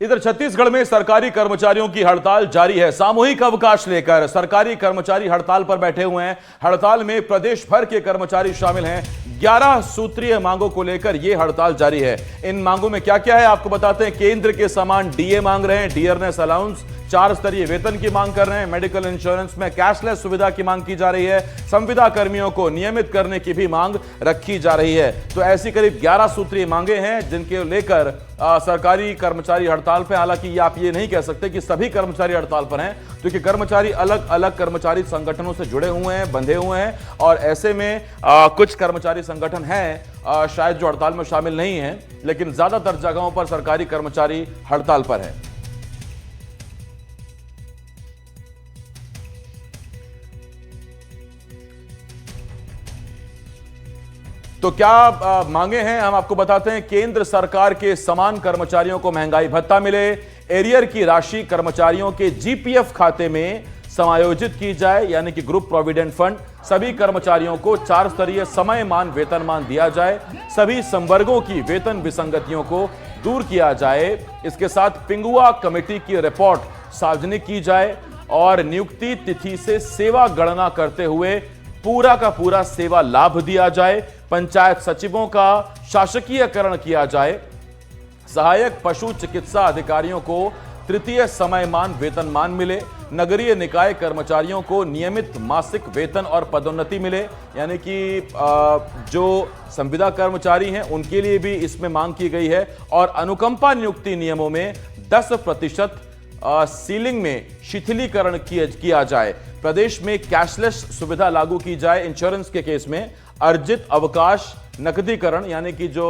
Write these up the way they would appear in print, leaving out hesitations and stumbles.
इधर छत्तीसगढ़ में सरकारी कर्मचारियों की हड़ताल जारी है। सामूहिक अवकाश लेकर सरकारी कर्मचारी हड़ताल पर बैठे हुए हैं। हड़ताल में प्रदेश भर के कर्मचारी शामिल हैं। 11 सूत्रीय मांगों को लेकर यह हड़ताल जारी है। इन मांगों में क्या क्या है आपको बताते हैं। केंद्र के समान डीए मांग रहे हैं, डियरनेस अलाउंस, 4 स्तरीय वेतन की मांग कर रहे हैं, मेडिकल इंश्योरेंस में कैशलेस सुविधा की मांग की जा रही है, संविदा कर्मियों को नियमित करने की भी मांग रखी जा रही है। तो ऐसी करीब 11 सूत्रीय मांगे हैं जिनके लेकर सरकारी कर्मचारी हड़ताल पर। हालांकि आप ये नहीं कह सकते कि सभी कर्मचारी हड़ताल पर हैं, क्योंकि कर्मचारी अलग अलग कर्मचारी संगठनों से जुड़े हुए हैं, बंधे हुए हैं, और ऐसे में कुछ कर्मचारी संगठन हैं शायद जो हड़ताल में शामिल नहीं हैं, लेकिन ज्यादातर जगहों पर सरकारी कर्मचारी हड़ताल पर है। तो क्या मांगे हैं हम आपको बताते हैं। केंद्र सरकार के समान कर्मचारियों को महंगाई भत्ता मिले, एरियर की राशि कर्मचारियों के जीपीएफ खाते में समायोजित की जाए, यानी कि ग्रुप प्रोविडेंट फंड। सभी कर्मचारियों को 4 स्तरीय समयमान वेतनमान दिया जाए, सभी संवर्गों की वेतन विसंगतियों को दूर किया जाए। इसके साथ पिंगुआ कमेटी की रिपोर्ट सार्वजनिक की जाए और नियुक्ति तिथि से सेवा गणना करते हुए पूरा का पूरा सेवा लाभ दिया जाए। पंचायत सचिवों का शासकीयकरण किया जाए। सहायक पशु चिकित्सा अधिकारियों को तृतीय समयमान वेतनमान मिले। नगरीय निकाय कर्मचारियों को नियमित मासिक वेतन और पदोन्नति मिले, यानी कि जो संविदा कर्मचारी हैं उनके लिए भी इसमें मांग की गई है। और अनुकंपा नियुक्ति नियमों में 10% सीलिंग में शिथिलीकरण किया जाए। प्रदेश में कैशलेस सुविधा लागू की जाए। इंश्योरेंस के केस में अर्जित अवकाश नकदीकरण, यानी कि जो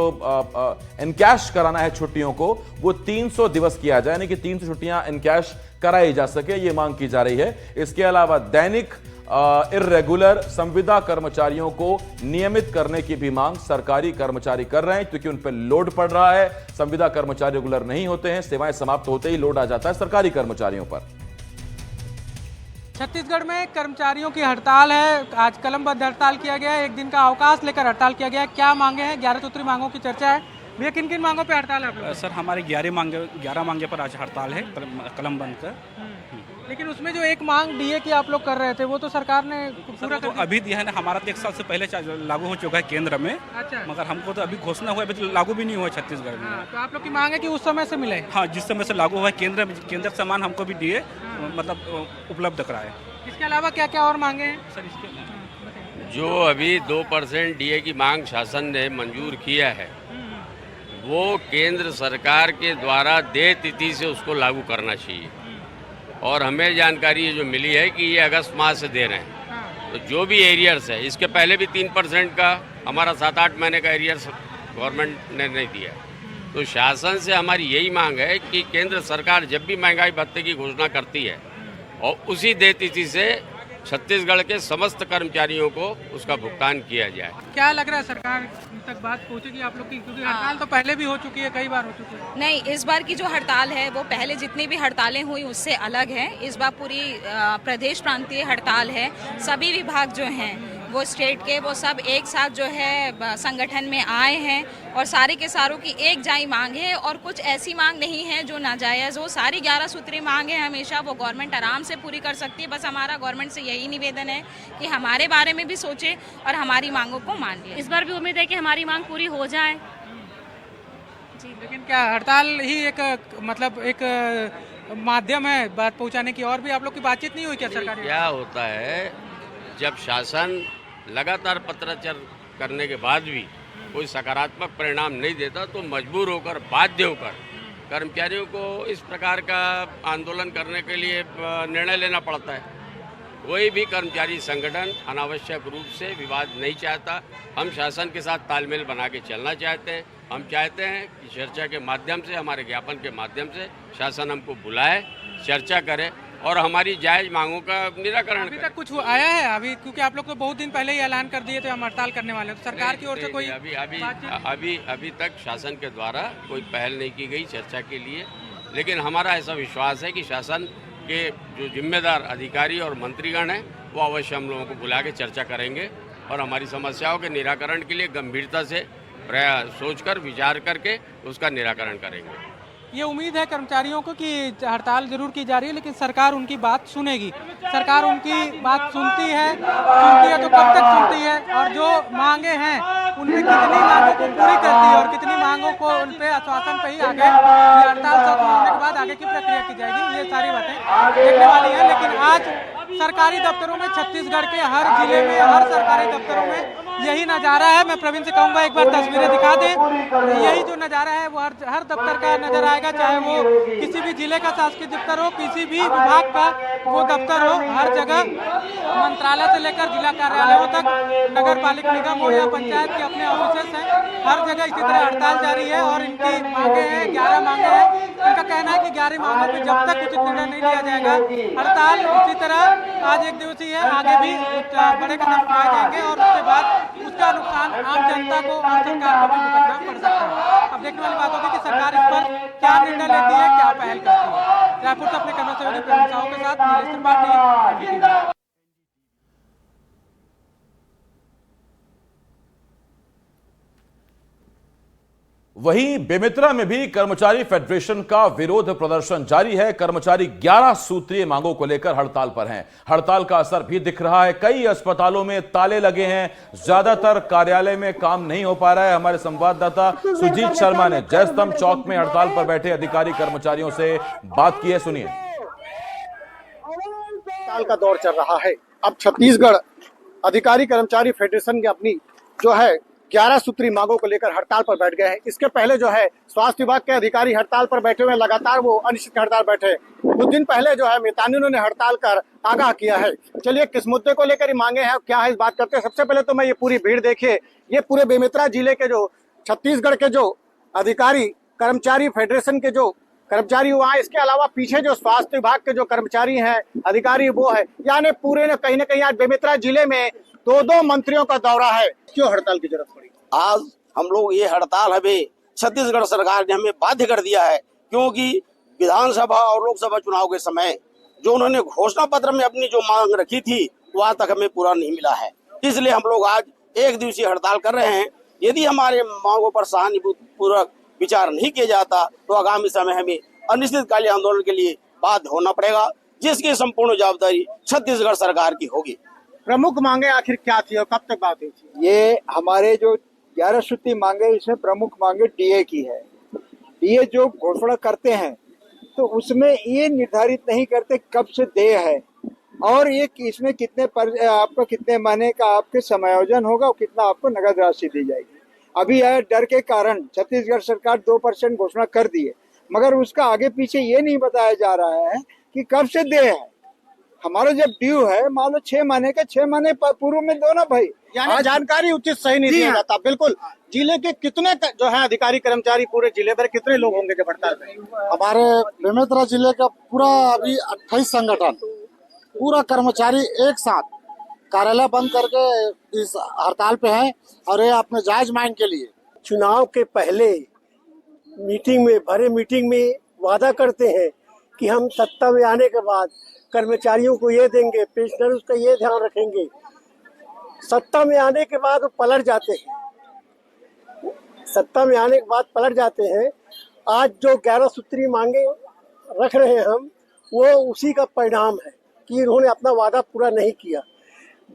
इनकैश कराना है छुट्टियों को, वो 300 दिवस किया जाए, यानी कि 300 छुट्टियां इनकैश कराई जा सके, ये मांग की जा रही है। इसके अलावा दैनिक इर्रेगुलर संविदा कर्मचारियों को नियमित करने की भी मांग सरकारी कर्मचारी कर रहे हैं, क्योंकि उन पर लोड पड़ रहा है। संविदा कर्मचारी रेगुलर नहीं होते हैं, सेवाएं समाप्त होते ही लोड आ जाता है सरकारी कर्मचारियों पर। छत्तीसगढ़ में कर्मचारियों की हड़ताल है। आज कलमबद्ध हड़ताल किया गया है, 1 दिन का अवकाश लेकर हड़ताल किया गया है। क्या मांगे हैं? 11 सूत्री मांगों की चर्चा है। भैया किन किन मांगों पे हड़ताल है आप लोग? सर हमारे 11 मांगे पर आज हड़ताल है कलमबंद कर। लेकिन उसमें जो एक मांग डीए की आप लोग कर रहे थे, वो तो सरकार ने पूरा तो अभी दिया है ना। हमारा तो 1 साल से पहले लागू हो चुका है केंद्र में। अच्छा। मगर हमको तो अभी घोषणा हुआ, अभी तो लागू भी नहीं हुआ छत्तीसगढ़ में। तो आप लोग की मांग है कि उस समय से मिले? हाँ, जिस समय से लागू हुआ है केंद्र सामान हमको भी डीए मतलब उपलब्ध कराए। इसके अलावा क्या क्या और मांगे हैं सर? इसके जो अभी 2% डीए की मांग शासन ने मंजूर किया है, वो केंद्र सरकार के द्वारा देय तिथि से उसको लागू करना चाहिए। और हमें जानकारी ये जो मिली है कि ये अगस्त माह से दे रहे हैं। तो जो भी एरियर्स है, इसके पहले भी 3% का हमारा 7-8 महीने का एरियर्स गवर्नमेंट ने नहीं दिया। तो शासन से हमारी यही मांग है कि केंद्र सरकार जब भी महंगाई भत्ते की घोषणा करती है और उसी देय तिथि से छत्तीसगढ़ के समस्त कर्मचारियों को उसका भुगतान किया जाए। क्या लग रहा है सरकार तक बात पहुंचेगी आप लोग की? क्योंकि हड़ताल तो पहले भी हो चुकी है, कई बार हो चुकी है। नहीं, इस बार की जो हड़ताल है वो पहले जितनी भी हड़तालें हुई उससे अलग है। इस बार पूरी प्रदेश प्रांतीय हड़ताल है। सभी विभाग जो हैं वो स्टेट के, वो सब एक साथ जो है संगठन में आए हैं और सारे के सारों की एक जाई मांग है। और कुछ ऐसी मांग नहीं है जो नाजायज़ हो। सारी 11 सूत्री मांग है, हमेशा वो गवर्नमेंट आराम से पूरी कर सकती है। बस हमारा गवर्नमेंट से यही निवेदन है कि हमारे बारे में भी सोचे और हमारी मांगों को मान ले। इस बार भी उम्मीद है कि हमारी मांग पूरी हो जाए जी। लेकिन क्या हड़ताल ही एक माध्यम है बात पहुंचाने की? और भी आप लोग की बातचीत नहीं हुई क्या सरकार? क्या होता है, जब शासन लगातार पत्राचार करने के बाद भी कोई सकारात्मक परिणाम नहीं देता, तो मजबूर होकर, बाध्य होकर कर्मचारियों को इस प्रकार का आंदोलन करने के लिए निर्णय लेना पड़ता है। कोई भी कर्मचारी संगठन अनावश्यक रूप से विवाद नहीं चाहता। हम शासन के साथ तालमेल बना के चलना चाहते हैं। हम चाहते हैं कि चर्चा के माध्यम से, हमारे ज्ञापन के माध्यम से शासन हमको बुलाए, चर्चा करे और हमारी जायज मांगों का निराकरण अभी तक कुछ आया है? अभी क्योंकि आप लोग तो बहुत दिन पहले ही ऐलान कर दिए थे हम हड़ताल करने वाले, तो सरकार की ओर से कोई अभी तक शासन के द्वारा कोई पहल नहीं की गई चर्चा के लिए। लेकिन हमारा ऐसा विश्वास है कि शासन के जो जिम्मेदार अधिकारी और मंत्रीगण हैं वो अवश्य हम लोगों को बुला के चर्चा करेंगे और हमारी समस्याओं के निराकरण के लिए गंभीरता से सोचकर विचार करके उसका निराकरण करेंगे। ये उम्मीद है कर्मचारियों को कि हड़ताल जरूर की जा रही है, लेकिन सरकार उनकी बात सुनेगी। सरकार उनकी बात सुनती है तो कब तक सुनती है, और जो मांगे हैं उनमें कितनी मांगों को पूरी करती है और कितनी मांगों को उन पे आश्वासन पे ही आगे ये हड़ताल खत्म होने के बाद आगे की प्रक्रिया की जाएगी, ये सारी बातें देखने वाली है। लेकिन आज सरकारी दफ्तरों में, छत्तीसगढ़ के हर जिले में, हर सरकारी दफ्तरों में यही नज़ारा है। मैं प्रवीण से कहूँगा एक बार तस्वीरें दिखा दें। यही जो नज़ारा है वो हर दफ्तर का नजर आएगा, चाहे वो किसी भी जिले का शासकीय दफ्तर हो, किसी भी विभाग का वो दफ्तर हो, हर जगह मंत्रालय से लेकर जिला कार्यालयों तक, नगर पालिका निगम हो या पंचायत के अपने ऑफिस हैं, हर जगह इसी तरह हड़ताल जारी है। और इनकी मांगे हैं, 11 मांगे हैं। इनका कहना है कि 11 मांगों पर जब तक उचित निर्णय नहीं लिया जाएगा, हड़ताल इसी तरह आज एक दिवसीय है, आगे भी बड़े कदम उठाए जाएंगे और उसके बाद उसका नुकसान आम जनता को और सरकार को भी भुगतना पड़ सकता है। अब देखने वाली बात होगी कि सरकार इस पर क्या निर्णय लेती है, क्या पहल करती है। रायपुर से अपने कैमरा सहयोगी प्रवीण साहू के साथ नीलेश त्रिपाठी। वहीं बेमेतरा में भी कर्मचारी फेडरेशन का विरोध प्रदर्शन जारी है। कर्मचारी 11 सूत्रीय मांगों को लेकर हड़ताल पर हैं। हड़ताल का असर भी दिख रहा है। कई अस्पतालों में ताले लगे हैं, ज्यादातर कार्यालय में काम नहीं हो पा रहा है। हमारे संवाददाता सुजीत शर्मा ने जयस्तंभ चौक में हड़ताल पर बैठे अधिकारी कर्मचारियों से बात की है, सुनिए। हड़ताल का दौर चल रहा है। अब छत्तीसगढ़ अधिकारी कर्मचारी फेडरेशन की अपनी जो है 11 सूत्री मांगों को लेकर हड़ताल पर बैठ गए हैं। इसके पहले जो है स्वास्थ्य विभाग के अधिकारी हड़ताल पर बैठे हुए, लगातार वो अनिश्चित हड़ताल बैठे। कुछ दिन पहले जो है मितानिनों ने हड़ताल कर आगाह किया है। चलिए किस मुद्दे को लेकर मांगे हैं, क्या है, इस बात करते हैं। सबसे पहले तो मैं ये पूरी भीड़ देखिए, ये पूरे बेमेतरा जिले के जो छत्तीसगढ़ के जो अधिकारी कर्मचारी फेडरेशन के जो कर्मचारी हुआ है, इसके अलावा पीछे जो स्वास्थ्य विभाग के जो कर्मचारी हैं, अधिकारी वो है, यानी पूरे ने कहीं ना कहीं आज बेमेतरा जिले में 2 मंत्रियों का दौरा है। क्यों हड़ताल की जरूरत पड़ी? आज हम लोग ये हड़ताल हमें छत्तीसगढ़ सरकार ने हमें बाध्य कर दिया है, क्योंकि विधानसभा और लोकसभा चुनाव के समय जो उन्होंने घोषणा पत्र में अपनी जो मांग रखी थी वो आज तक हमें पूरा नहीं मिला है। इसलिए हम लोग आज एक दिवसीय हड़ताल कर रहे हैं। यदि हमारे मांगों पर सहानुभूतिपूर्वक विचार नहीं किया जाता तो आगामी समय हमें अनिश्चितकालीन आंदोलन के लिए बाध्य होना पड़ेगा, जिसकी संपूर्ण जवाबदारी छत्तीसगढ़ सरकार की होगी। प्रमुख मांगे आखिर क्या थी और कब तक बात हुई थी? ये हमारे जो 11 सूत्री मांगे, इसमें प्रमुख मांगे डीए की है। डीए जो घोषणा करते हैं तो उसमें ये निर्धारित नहीं करते कब से देय है और ये इसमें कितने आपको कितने महीने का आपके समायोजन होगा और कितना आपको नगद राशि दी जाएगी। अभी यह डर के कारण छत्तीसगढ़ सरकार 2% घोषणा कर दी है, मगर उसका आगे पीछे ये नहीं बताया जा रहा है कि कब से देय है। हमारा जब ड्यू है मान लो 6 महीने के, 6 महीने पूर्व में दो ना भाई, यानी जानकारी उचित सही नहीं दिया जाता। बिल्कुल। जिले के कितने जो है अधिकारी कर्मचारी, पूरे जिले भर कितने लोग होंगे जब हड़ताल में? हमारे बेमेतरा जिले का पूरा अभी 28 संगठन, पूरा कर्मचारी एक साथ कार्यालय बंद करके इस हड़ताल पे है और ये अपने जायज मांग के लिए चुनाव के पहले मीटिंग में वादा करते हैं कि हम सत्ता में आने के बाद कर्मचारियों को ये देंगे, पेंशनर उसका ये ध्यान रखेंगे। सत्ता में आने के बाद वो पलट जाते हैं। सत्ता में आने के बाद पलट जाते हैं। आज जो 11 सूत्री मांगे रख रहे हैं हम, वो उसी का परिणाम है कि इन्होंने अपना वादा पूरा नहीं किया।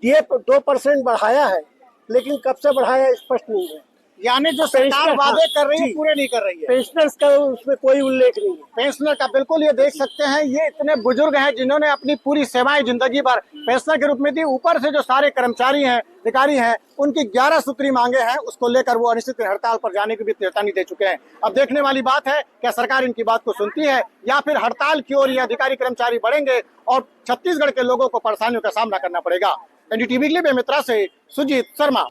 डीए 2% बढ़ाया है, लेकिन कब से बढ़ाया स्पष्ट नहीं है। यानी जो सरकार वादे कर रही है पूरे नहीं कर रही है। पेंशनर्स का उसमें कोई उल्लेख नहीं है। पेंशनर का बिल्कुल, ये देख सकते हैं, ये इतने बुजुर्ग हैं जिन्होंने अपनी पूरी सेवाएं जिंदगी भर पेंशनर के रूप में दी। ऊपर से जो सारे कर्मचारी हैं, अधिकारी हैं, उनकी 11 सूत्री मांगे हैं, उसको लेकर वो अनिश्चित हड़ताल पर जाने की भी चेतावनी दे चुके हैं। अब देखने वाली बात है क्या सरकार इनकी बात को सुनती है या फिर हड़ताल की ओर ये अधिकारी कर्मचारी बढ़ेंगे और छत्तीसगढ़ के लोगों को परेशानियों का सामना करना पड़ेगा। एनडीटीवी के लिए बेमेतरा से सुजीत शर्मा।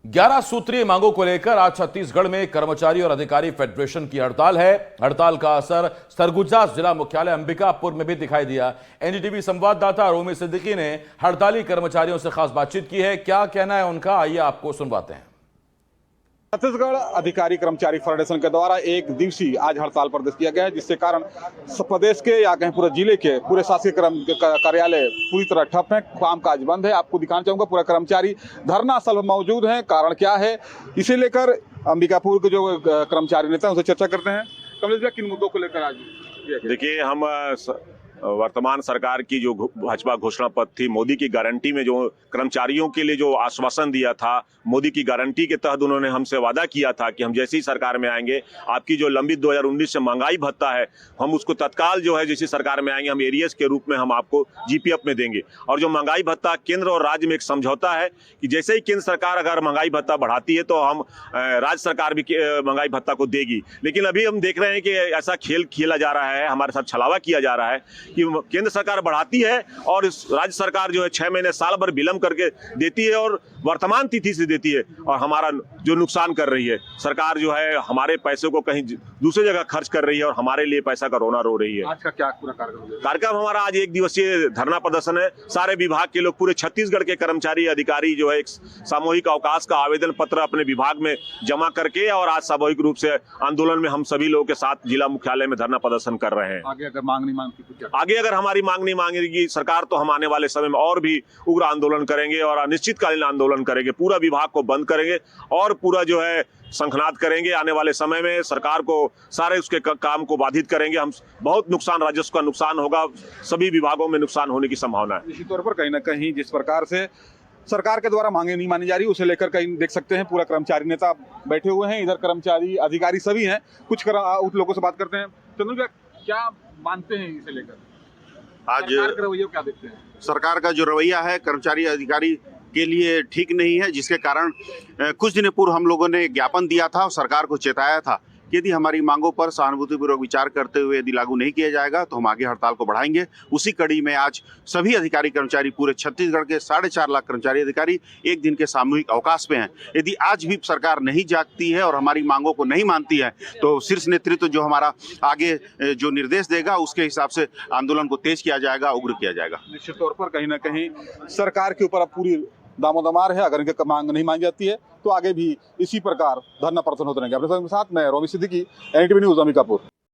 11 सूत्रीय मांगों को लेकर आज छत्तीसगढ़ में कर्मचारी और अधिकारी फेडरेशन की हड़ताल है। हड़ताल का असर सरगुजा जिला मुख्यालय अंबिकापुर में भी दिखाई दिया। एनडीटीवी संवाददाता रोमी सिद्दीकी ने हड़ताली कर्मचारियों से खास बातचीत की है। क्या कहना है उनका, आइए आपको सुनवाते हैं। छत्तीसगढ़ अधिकारी कर्मचारी फेडरेशन के द्वारा एक दिवसीय आज हड़ताल प्रदर्शित किया गया है, जिसके कारण प्रदेश के या कहीं पूरे जिले के पूरे शासकीय कार्यालय पूरी तरह ठप है, कामकाज बंद है। आपको दिखाना चाहूंगा पूरा कर्मचारी धरना स्थल पर मौजूद है। कारण क्या है, इसे लेकर अंबिकापुर के जो कर्मचारी नेता हैं उनसे चर्चा करते हैं। कमलेश भैया, किन मुद्दों को लेकर आज? देखिए, हम वर्तमान सरकार की जो भाजपा घोषणा पत्र थी, मोदी की गारंटी में जो कर्मचारियों के लिए जो आश्वासन दिया था, मोदी की गारंटी के तहत उन्होंने हमसे वादा किया था कि हम जैसे ही सरकार में आएंगे आपकी जो लंबित 2019 से महंगाई भत्ता है हम उसको तत्काल जो है जैसी सरकार में आएंगे हम एरियर्स के रूप में हम आपको जीपीएफ में देंगे। और जो महंगाई भत्ता केंद्र और राज्य में एक समझौता है कि जैसे ही केंद्र सरकार अगर महंगाई भत्ता बढ़ाती है तो हम राज्य सरकार भी महंगाई भत्ता को देगी। लेकिन अभी हम देख रहे हैं कि ऐसा खेल खेला जा रहा है, हमारे साथ छलावा किया जा रहा है कि केंद्र सरकार बढ़ाती है और राज्य सरकार जो है 6 महीने साल भर विलंब करके देती है और वर्तमान तिथि से देती है और हमारा जो नुकसान कर रही है। सरकार जो है हमारे पैसे को कहीं दूसरी जगह खर्च कर रही है और हमारे लिए पैसा का रोना रो रही है। आज का क्या पूरा कार्यक्रम हमारा आज एक दिवसीय धरना प्रदर्शन है। सारे विभाग के लोग, पूरे छत्तीसगढ़ के कर्मचारी अधिकारी जो है एक सामूहिक अवकाश का आवेदन पत्र अपने विभाग में जमा करके और आज सामूहिक रूप से आंदोलन में हम सभी लोगों के साथ जिला मुख्यालय में धरना प्रदर्शन कर रहे हैं। आगे अगर मांग नहीं मांगती तो क्या? आगे अगर हमारी मांग नहीं मांगेगी सरकार तो हम आने वाले समय में और भी उग्र आंदोलन करेंगे और अनिश्चितकालीन आंदोलन करेंगे। पूरा विभाग को बंद करेंगे और पूरा जो है संघनाद करेंगे। आने वाले समय में सरकार को सारे उसके काम को बाधित करेंगे। हम बहुत नुकसान, राजस्व का नुकसान होगा, सभी विभागों में नुकसान होने की संभावना है। इसी तौर पर कहीं ना कहीं जिस प्रकार से सरकार के द्वारा मांगे नहीं मानी जा रही, उसे लेकर कहीं देख सकते हैं पूरा कर्मचारी नेता बैठे हुए हैं, इधर कर्मचारी अधिकारी सभी हैं। कुछ उन लोगों से बात करते हैं। चंद्र भैया, क्या मानते हैं इसे लेकर? आज सरकार का रवैया क्या देखते हैं? सरकार का जो रवैया है कर्मचारी अधिकारी के लिए ठीक नहीं है, जिसके कारण कुछ दिन पूर्व हम लोगों ने ज्ञापन दिया था और सरकार को चेताया था कि यदि हमारी मांगों पर सहानुभूतिपूर्वक विचार करते हुए यदि लागू नहीं किया जाएगा तो हम आगे हड़ताल को बढ़ाएंगे। उसी कड़ी में आज सभी अधिकारी कर्मचारी, पूरे छत्तीसगढ़ के 4.5 लाख कर्मचारी अधिकारी एक दिन के सामूहिक अवकाश पे हैं। यदि आज भी सरकार नहीं जागती है और हमारी मांगों को नहीं मानती है तो शीर्ष नेतृत्व जो हमारा आगे जो निर्देश देगा उसके हिसाब से आंदोलन को तेज किया जाएगा, उग्र किया जाएगा। निश्चित तौर पर कहीं ना कहीं सरकार के ऊपर अब पूरी दामोदमार है। अगर इनकी मांग नहीं मांगी जाती है तो आगे भी इसी प्रकार धरना प्रदर्शन होते रहेंगे। अपने साथ मैं रोमी सिद्दीकी, एनडीटीवी न्यूज़, अंबिकापुर।